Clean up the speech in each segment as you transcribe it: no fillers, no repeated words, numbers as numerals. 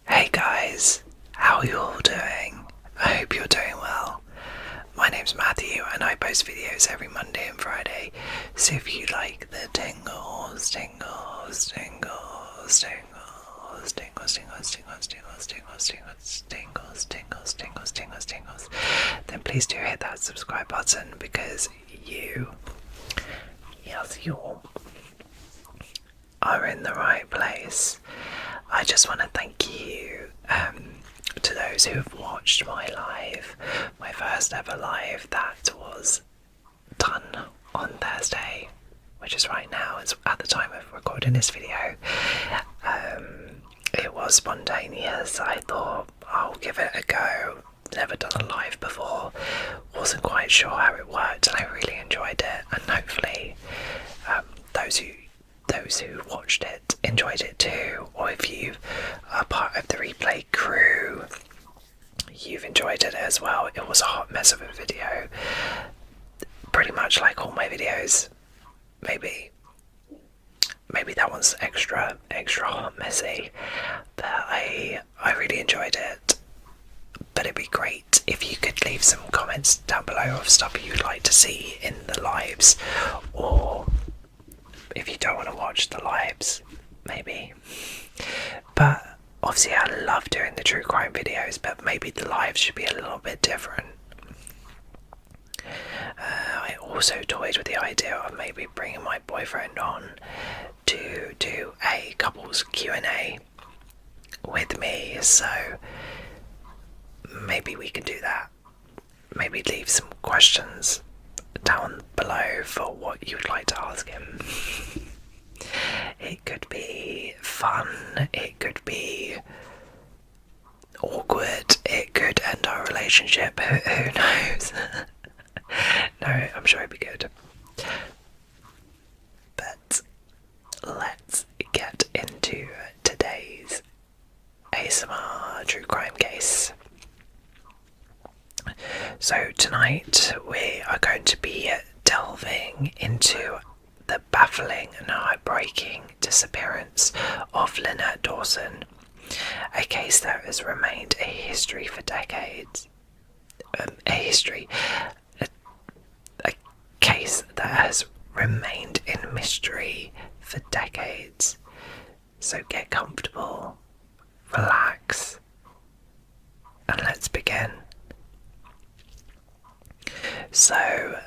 Hey guys, how are you all doing? I hope you're doing well. My name's Matthew and I post videos every Monday and Friday, so if you like the tingles, then please do hit that subscribe button because yes you are in the right place. I just want to thank you to those who have watched my live, my first ever live that was done on Thursday, which is right now, it's at the time of recording this video. It was spontaneous. I thought I'll give it a go. Never done a live before, wasn't quite sure how it worked, and I really enjoyed it, and hopefully those who watched it enjoyed it too, or if you are part of the replay crew, you've enjoyed it as well. It was a hot mess of a video, pretty much like all my videos. Maybe that one's extra hot messy, but I really enjoyed it. But it'd be great if you could leave some comments down below of stuff you'd like to see in the lives, or if you don't want to watch the lives, maybe. But obviously I love doing the true crime videos, but maybe the lives should be a little bit different. I also toyed with the idea of maybe bringing my boyfriend on to do a couples Q&A with me, so maybe we can do that. Maybe leave some questions down below for what you would like to ask him. It could be fun, it could be awkward, it could end our relationship, who knows? No, I'm sure it'd be good. But let's get into today's ASMR true crime case. So tonight we are going to be delving into the baffling and heartbreaking disappearance of Lynette Dawson, a case that has remained a history for decades. A case that has remained in mystery for decades. So get comfortable, relax, and let's begin. So,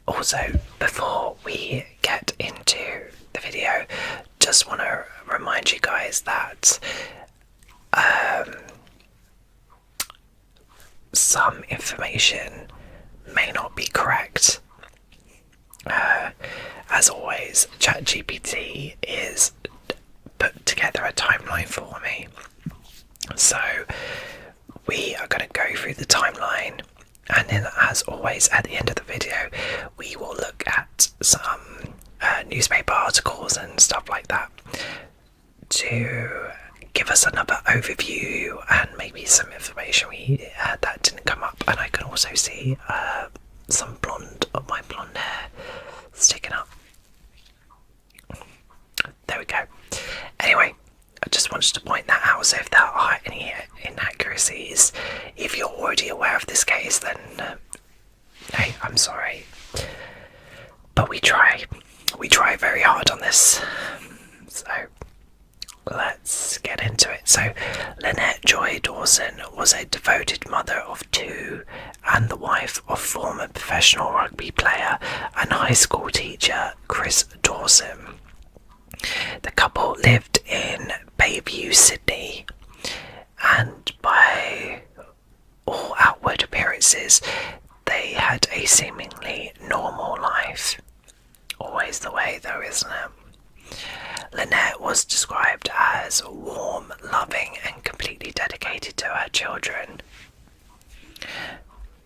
also, before we get into the video, just want to remind you guys that some information may not be correct. As always, ChatGPT is put together a timeline for me. So, we are going to go through the timeline, and then, as always, at the end of the video, we will look at some newspaper articles and stuff like that to give us another overview and maybe some information that didn't come up. And I can also see some of my blonde hair sticking up. There we go. Anyway, I just wanted to point that out, so if there are any inaccuracies, if you're already aware of this case, then hey, I'm sorry. But we try very hard on this. So let's get into it. So Lynette Joy Dawson was a devoted mother of two and the wife of former professional rugby player and high school teacher Chris Dawson. The couple lived in Bayview, Sydney, and by all outward appearances, they had a seemingly normal life. Always the way though, isn't it? Lynette was described as warm, loving, and completely dedicated to her children.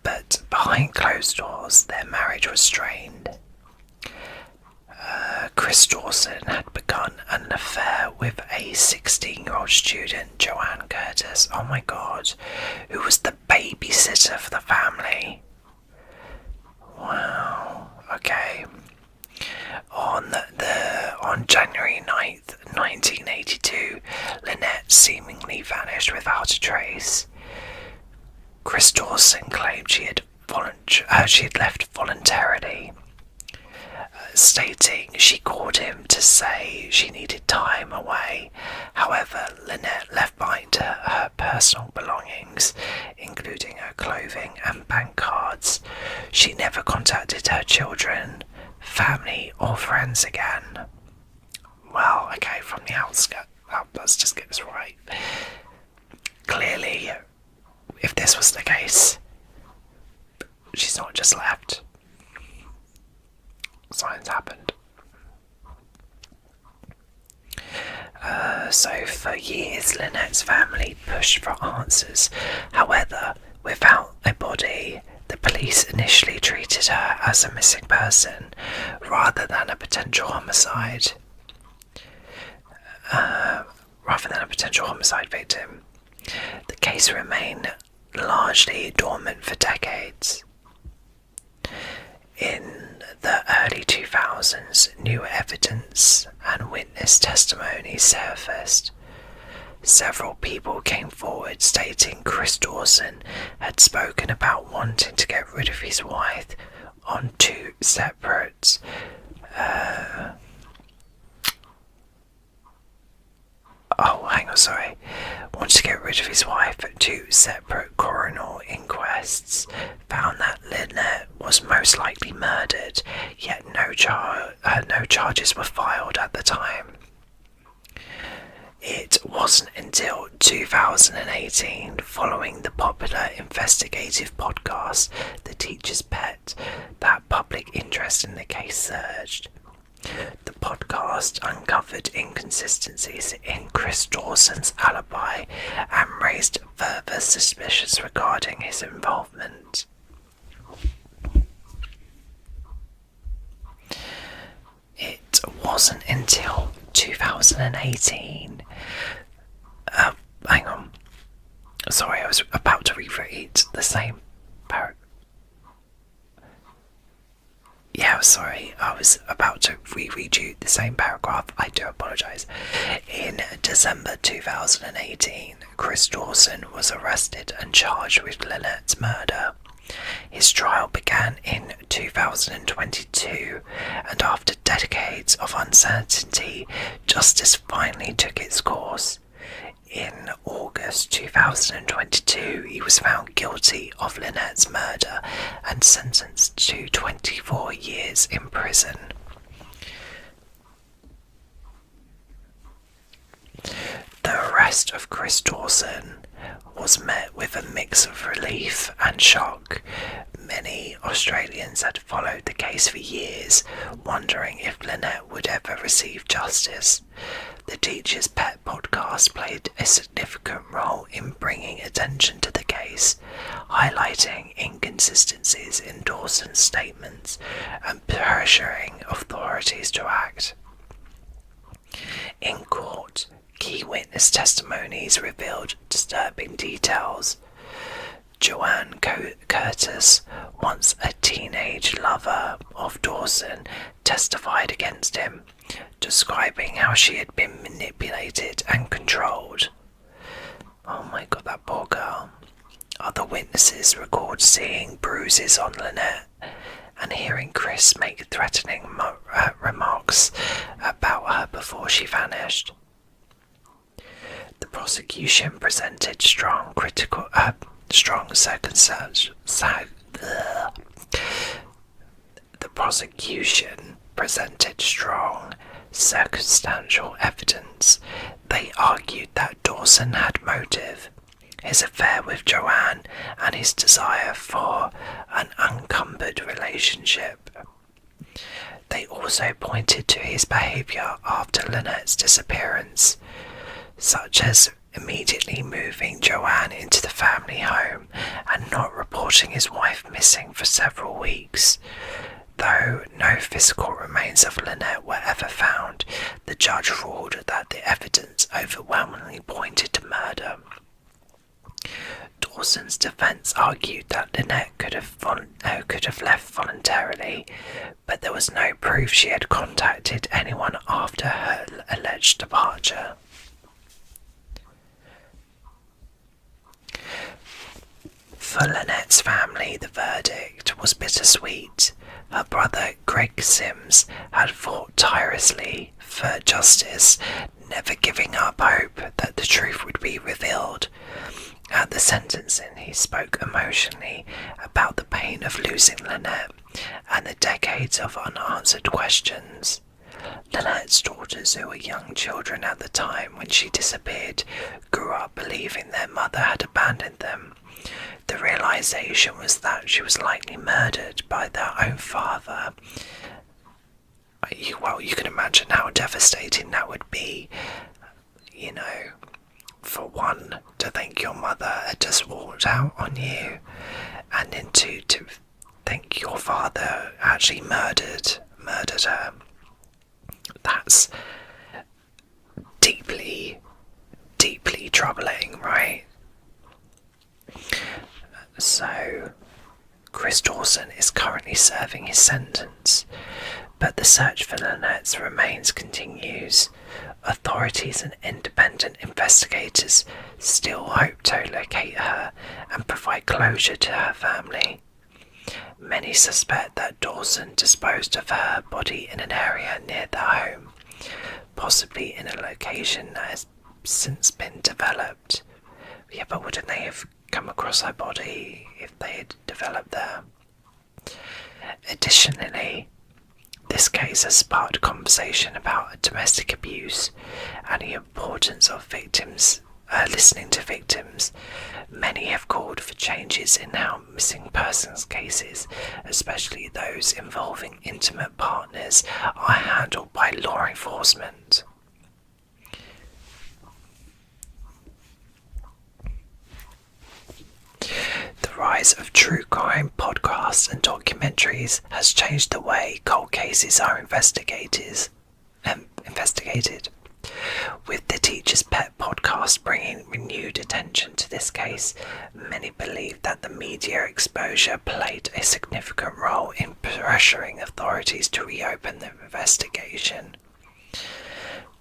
But behind closed doors, their marriage was strained. Chris Dawson had begun an affair with a 16-year-old student, Joanne Curtis, oh my god, who was the babysitter for the family. Wow, okay. On On January 9th, 1982, Lynette seemingly vanished without a trace. Chris Dawson claimed she had left voluntarily, stating she called him to say she needed time away. However, Lynette left behind her personal belongings, including her clothing and bank cards. She never contacted her children, family, or friends again. Well, okay, from the outskirts, let's just get this right. Clearly, if this was the case, she's not just left. Something's happened. So for years, Lynette's family pushed for answers. However, without a body, the police initially treated her as a missing person rather than a potential homicide. Victim. The case remained largely dormant for decades. In the early 2000s, new evidence and witness testimony surfaced. Several people came forward stating Chris Dawson had spoken about wanting to get rid of his wife on two separate wanted to get rid of his wife at two separate coroner inquests, found that Lynette was most likely murdered, yet no charges were filed at the time. It wasn't until 2018, following the popular investigative podcast The Teacher's Pet, that public interest in the case surged. The podcast uncovered inconsistencies in Chris Dawson's alibi and raised further suspicions regarding his involvement. It wasn't until 2018. Hang on. Sorry, I was about to reread the same paragraph. Yeah, sorry, I was about to reread you the same paragraph. I do apologise. In December 2018, Chris Dawson was arrested and charged with Lynette's murder. His trial began in 2022, and after decades of uncertainty, justice finally took its course. In August 2022, he was found guilty of Lynette's murder and sentenced to 24 years in prison. The arrest of Chris Dawson was met with a mix of relief and shock. Many Australians had followed the case for years, wondering if Lynette would ever receive justice. The Teacher's Pet podcast played a significant role in bringing attention to the case, highlighting inconsistencies in Dawson's statements and pressuring authorities to act. In court, key witness testimonies revealed disturbing details. Joanne Curtis, once a teenage lover of Dawson, testified against him, describing how she had been manipulated and controlled. Oh my god, that poor girl. Other witnesses record seeing bruises on Lynette and hearing Chris make threatening remarks about her before she vanished. The prosecution presented strong circumstantial evidence. They argued that Dawson had motive, his affair with Joanne, and his desire for an unencumbered relationship. They also pointed to his behaviour after Lynette's disappearance, such as immediately moving Joanne into the family home and not reporting his wife missing for several weeks. Though no physical remains of Lynette were ever found, the judge ruled that the evidence overwhelmingly pointed to murder. Dawson's defence argued that Lynette could have left voluntarily, but there was no proof she had contacted anyone after her alleged departure. For Lynette's family, the verdict was bittersweet. Her brother, Greg Sims, had fought tirelessly for justice, never giving up hope that the truth would be revealed. At the sentencing, he spoke emotionally about the pain of losing Lynette and the decades of unanswered questions. Lynette's daughters, who were young children at the time when she disappeared, grew up believing their mother had abandoned them. The realization was that she was likely murdered by their own father. You can imagine how devastating that would be, for one, to think your mother had just walked out on you, and then two, to think your father actually murdered her. That's deeply, deeply troubling, right? So, Chris Dawson is currently serving his sentence, but the search for Lynette's remains continues. Authorities and independent investigators still hope to locate her and provide closure to her family. Many suspect that Dawson disposed of her body in an area near their home, possibly in a location that has since been developed. Yeah, but wouldn't they have come across her body if they had developed there? Additionally, this case has sparked conversation about domestic abuse and the importance of listening to victims. Many have called for changes in how missing persons cases, especially those involving intimate partners, are handled by law enforcement. The rise of true crime podcasts and documentaries has changed the way cold cases are investigated. With the Teacher's Pet podcast bringing renewed attention to this case, many believe that the media exposure played a significant role in pressuring authorities to reopen the investigation.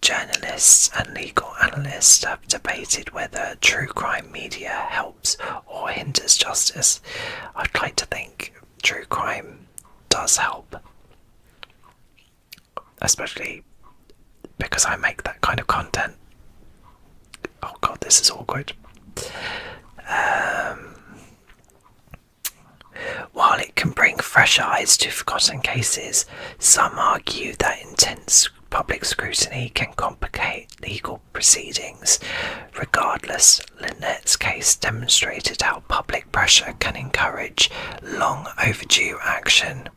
Journalists and legal analysts have debated whether true crime media helps or hinders justice. I'd like to think true crime does help, especially because I make that kind of content. Oh god, this is awkward. While it can bring fresh eyes to forgotten cases, some argue that intense public scrutiny can complicate legal proceedings. Regardless, Lynette's case demonstrated how public pressure can encourage long overdue action.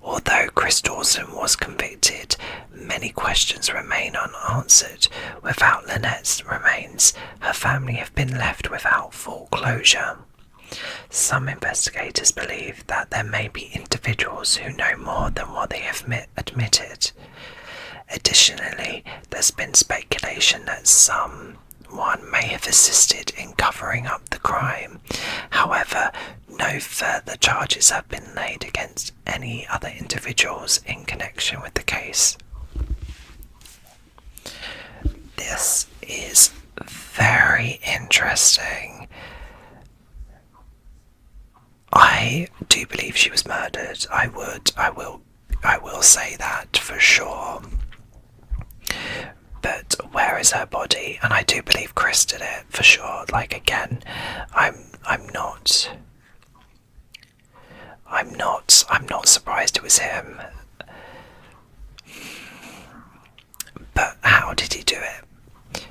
Although Chris Dawson was convicted, many questions remain unanswered. Without Lynette's remains, her family have been left without full closure. Some investigators believe that there may be individuals who know more than what they have admitted. Additionally, there's been speculation that someone may have assisted in covering up the crime. However, no further charges have been laid against any other individuals in connection with the case. This is very interesting. I do believe she was murdered. I will say that for sure. But where is her body? And I do believe Chris did it for sure. Like, again, I'm not surprised it was him. But how did he do it?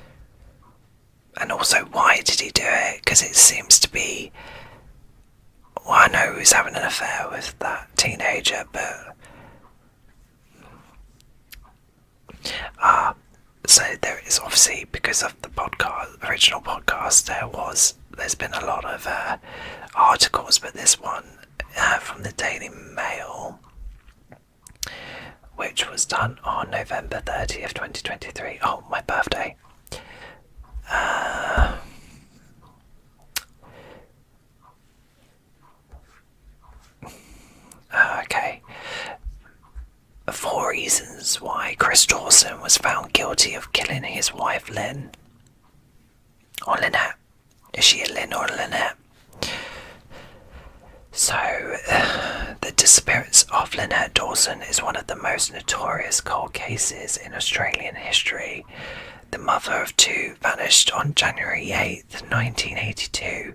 And also, why did he do it? Because it seems to be, well, I know he was having an affair with that teenager, but so there is, obviously, because of the original podcast, there's been a lot of articles, but this one from the Daily Mail, which was done on November 30th, 2023. Oh, my birthday. Dawson was found guilty of killing his wife Lynn. Or Lynette. Is she a Lynn or a Lynette? So, the disappearance of Lynette Dawson is one of the most notorious cold cases in Australian history. The mother of two vanished on January 8th, 1982,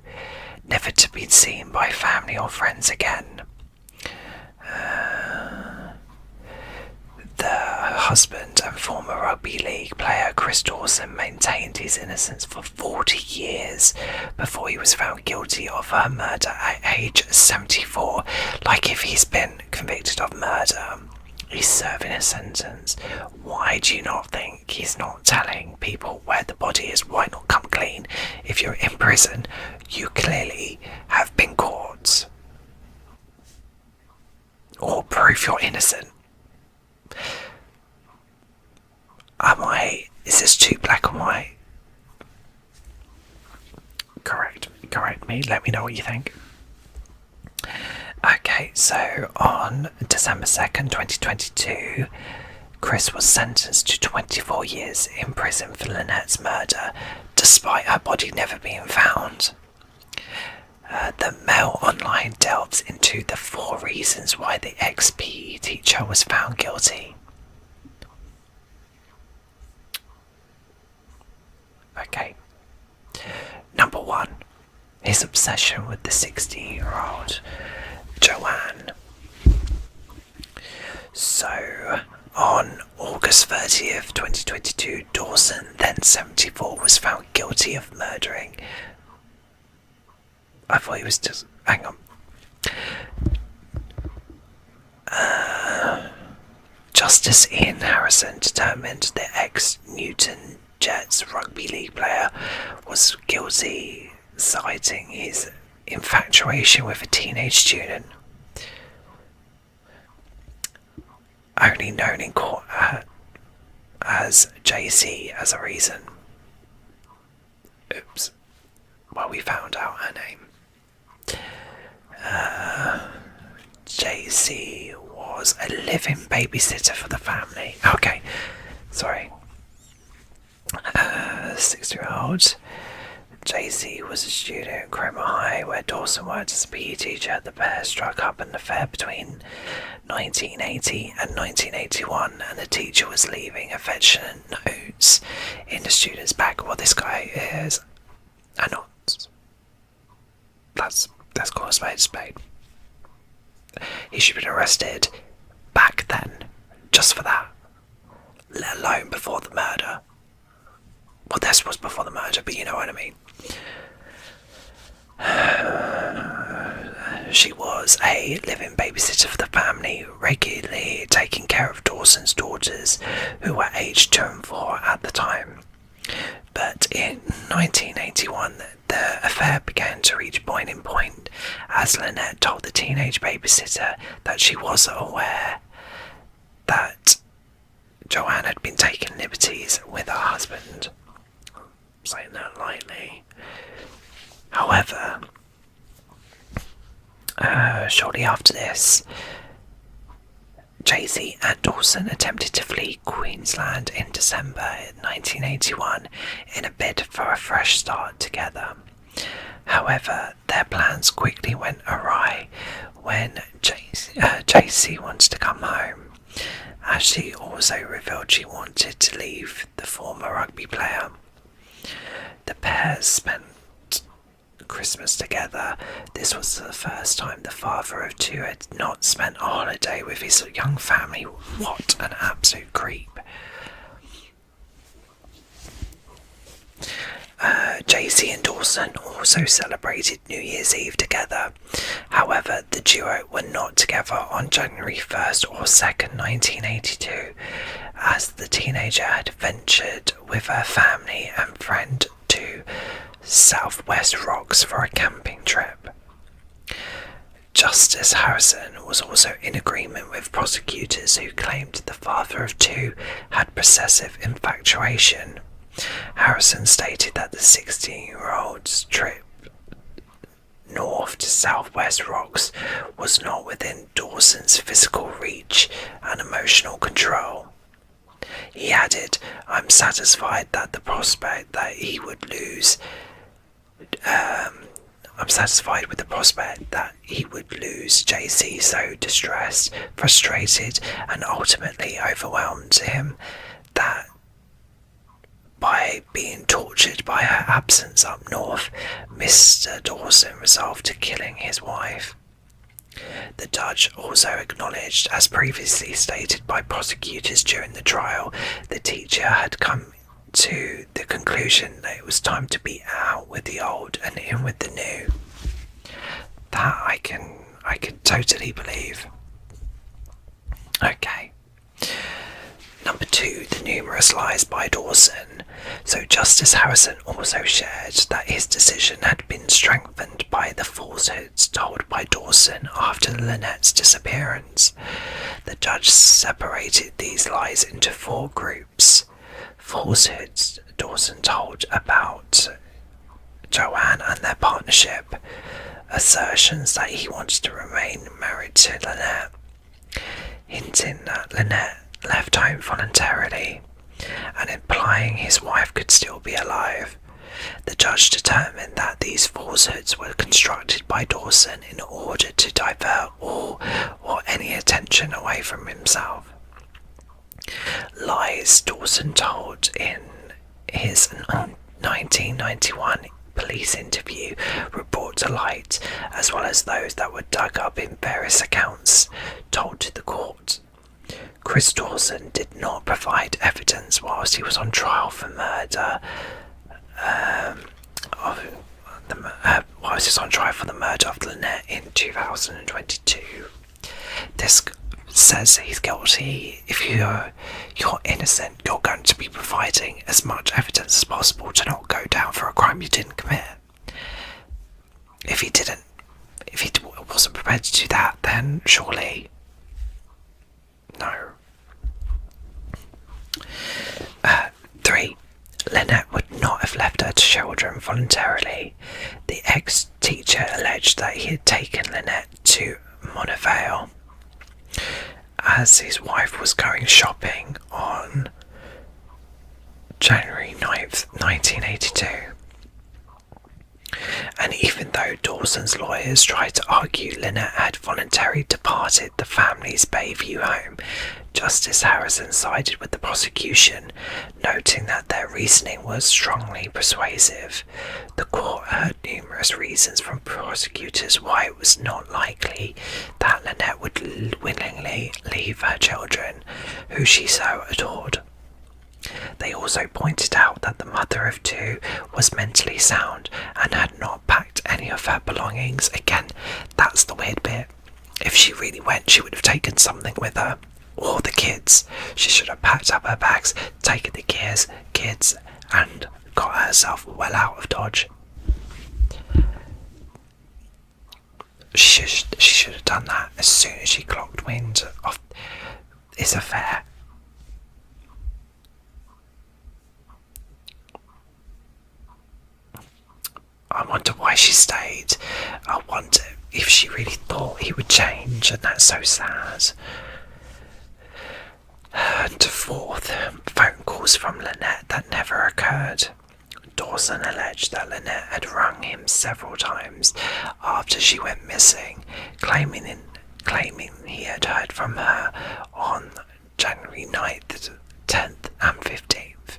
never to be seen by family or friends again. The husband and former rugby league player Chris Dawson maintained his innocence for 40 years before he was found guilty of her murder at age 74. Like, if he's been convicted of murder, he's serving a sentence. Why do you not think he's not telling people where the body is? Why not come clean? If you're in prison, you clearly have been caught. Or prove you're innocent. Is this too black and white? Correct me, let me know what you think. Okay, so on December 2nd, 2022, Chris was sentenced to 24 years in prison for Lynette's murder, despite her body never being found. The Mail Online delves into the 4 reasons why the ex-PE teacher was found guilty. Okay. Number 1. His obsession with the 16-year-old Joanne. So, on August 30th, 2022, Dawson, then 74, was found guilty of murdering. I thought he was just... Hang on. Justice Ian Harrison determined the ex-Newton Jets rugby league player was guilty, citing his infatuation with a teenage student, only known in court as JC as a reason. Oops. Well, we found out her name. JC was a living babysitter for the family. Okay, sorry. 6-year-old JC was a student at Cromer High, where Dawson worked as a PE teacher. The pair struck up an affair between 1980 and 1981, and the teacher was leaving affectionate notes in the student's bag. Well, this guy is a nonce. Let's call a spade. He should have been arrested back then, just for that, let alone before the murder. Well, this was before the murder, but you know what I mean. She was a living babysitter for the family, regularly taking care of Dawson's daughters, who were aged 2 and 4 at the time. But in 1981, the affair began to reach boiling point, as Lynette told the teenage babysitter that she wasn't aware that Joanne had been taking liberties with her husband. I'm saying that lightly. However, shortly after this, JC and Dawson attempted to flee Queensland in December 1981 in a bid for a fresh start together. However, their plans quickly went awry when JC wanted to come home, as she also revealed she wanted to leave the former rugby player. The pair spent Christmas together. This was the first time the father of two had not spent a holiday with his young family. What an absolute creep. JC and Dawson also celebrated New Year's Eve together. However, the duo were not together on January 1st or 2nd, 1982, as the teenager had ventured with her family and friend to Southwest Rocks for a camping trip. Justice Harrison was also in agreement with prosecutors who claimed the father of two had possessive infatuation. Harrison stated that the 16-year-old's trip north to Southwest Rocks was not within Dawson's physical reach and emotional control. He added, I'm satisfied that the prospect that he would lose I'm satisfied with the prospect that he would lose JC so distressed, frustrated, and ultimately overwhelmed him that by being tortured by her absence up north, Mr. Dawson resolved to killing his wife. The judge also acknowledged, as previously stated by prosecutors during the trial, the teacher had come to the conclusion that it was time to be out with the old and in with the new. That I can totally believe. Okay. Number 2, the numerous lies by Dawson. So Justice Harrison also shared that his decision had been strengthened by the falsehoods told by Dawson after Lynette's disappearance. The judge separated these lies into 4 groups. Falsehoods Dawson told about Joanne and their partnership, assertions that he wanted to remain married to Lynette, hinting that Lynette left home voluntarily, and implying his wife could still be alive. The judge determined that these falsehoods were constructed by Dawson in order to divert all or any attention away from himself. Lies Dawson told in his 1991 police interview were brought to light, as well as those that were dug up in various accounts told to the court. Chris Dawson did not provide evidence whilst he was on trial for murder. Whilst he was on trial for the murder of Lynette in 2022. This says he's guilty. If you're innocent, you're going to be providing as much evidence as possible to not go down for a crime you didn't commit. If he wasn't prepared to do that, then surely no. 3. Lynette would not have left her children voluntarily. The ex-teacher alleged that he had taken Lynette to Monavale as his wife was going shopping on January 9th, 1982. And even though Dawson's lawyers tried to argue Lynette had voluntarily departed the family's Bayview home, Justice Harrison sided with the prosecution, noting that their reasoning was strongly persuasive. The court heard numerous reasons from prosecutors why it was not likely that Lynette would willingly leave her children, who she so adored. They also pointed out that the mother of 2 was mentally sound and had not packed any of her belongings. Again, that's the weird bit. If she really went, she would have taken something with her. Or the kids. She should have packed up her bags, taken the kids, and got herself well out of Dodge. She should have done that as soon as she clocked wind of this affair. I wonder why she stayed. I wonder if she really thought he would change, and that's so sad. And 4th, phone calls from Lynette that never occurred. Dawson alleged that Lynette had rung him several times after she went missing, claiming he had heard from her on January 9th, 10th and 15th.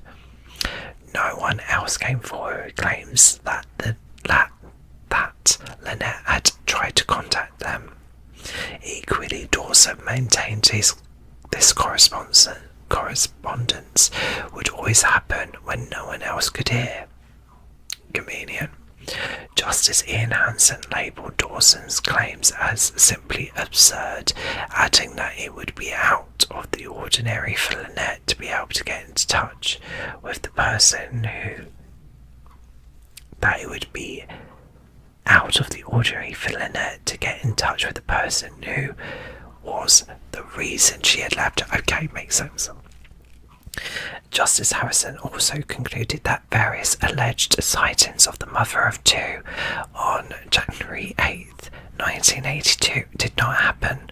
No one else came forward with claims that Lynette had tried to contact them. Equally, Dawson maintained this correspondence would always happen when no one else could hear. Convenient. Justice Ian Hansen labelled Dawson's claims as simply absurd, adding that it would be out of the ordinary for Lynette to be able to get into touch with the person who... That it would be out of the ordinary for Lynette to get in touch with the person who was the reason she had left her. Okay, makes sense. Justice Harrison also concluded that various alleged sightings of the mother of 2 on January 8th, 1982 did not happen.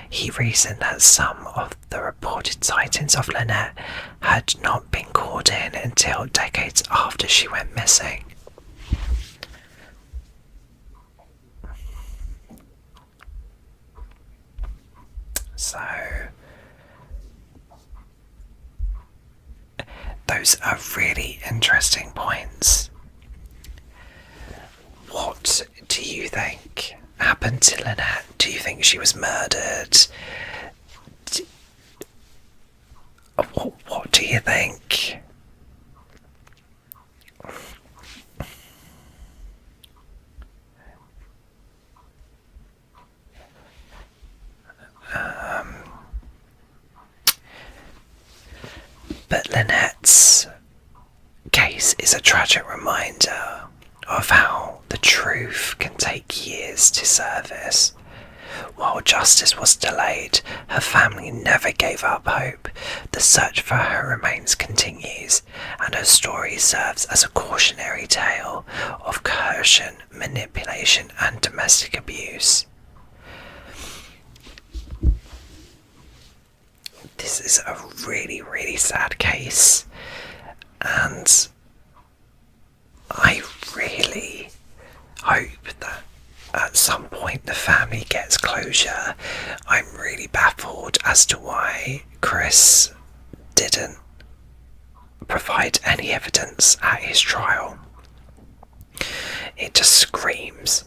He reasoned that some of the reported sightings of Lynette had not been called in until decades after she went missing. So, those are really interesting points. What do you think happened to Lynette? Do you think she was murdered? What do you think? But Lynette's case is a tragic reminder of how the truth can take years to surface. While justice was delayed, her family never gave up hope. The search for her remains continues, and her story serves as a cautionary tale of coercion, manipulation, and domestic abuse. This is a really, really sad case, and I really hope that at some point the family gets closure. I'm really baffled as to why Chris didn't provide any evidence at his trial. It just screams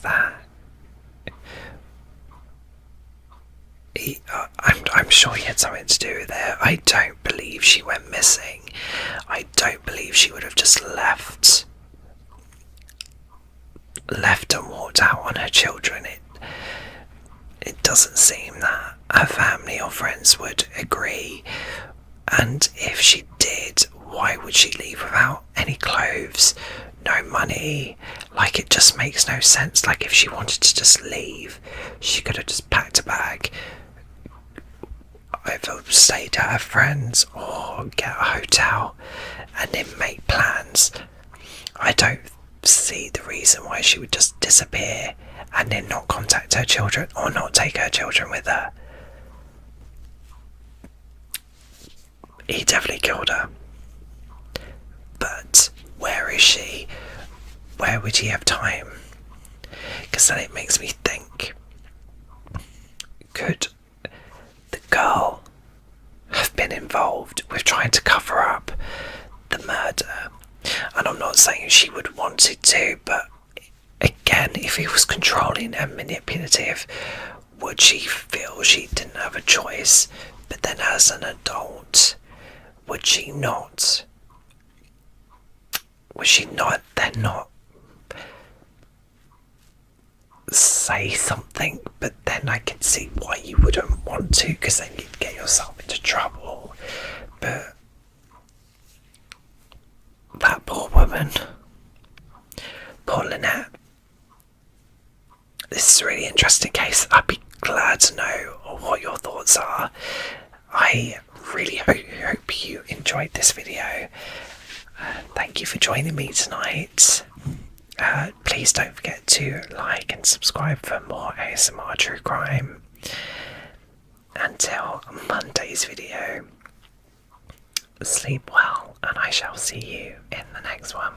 that I'm sure he had something to do with it. I don't believe she went missing. I don't believe she would have just left and walked out on her children. It doesn't seem that her family or friends would agree. And if she did, why would she leave without any clothes, no money? Like, it just makes no sense. Like, if she wanted to just leave, she could have just packed a bag, either stayed at her friends or get a hotel and then make plans. I don't see the reason why she would just disappear and then not contact her children or not take her children with her. He definitely killed her. But where is she? Where would he have time? Because then it makes me think, could the girl have been involved with trying to cover up the murder? And I'm not saying she would want it to, but again, if he was controlling and manipulative, would she feel she didn't have a choice? But then as an adult, would she not then not say something? But then I can see why you wouldn't want to, because then you'd get yourself into trouble. But that poor woman, poor Lynette. This is a really interesting case. I'd be glad to know what your thoughts are. I really hope you enjoyed this video. Thank you for joining me tonight. Please don't forget to like and subscribe for more ASMR true crime. Until Monday's video, sleep well, and I shall see you in the next one.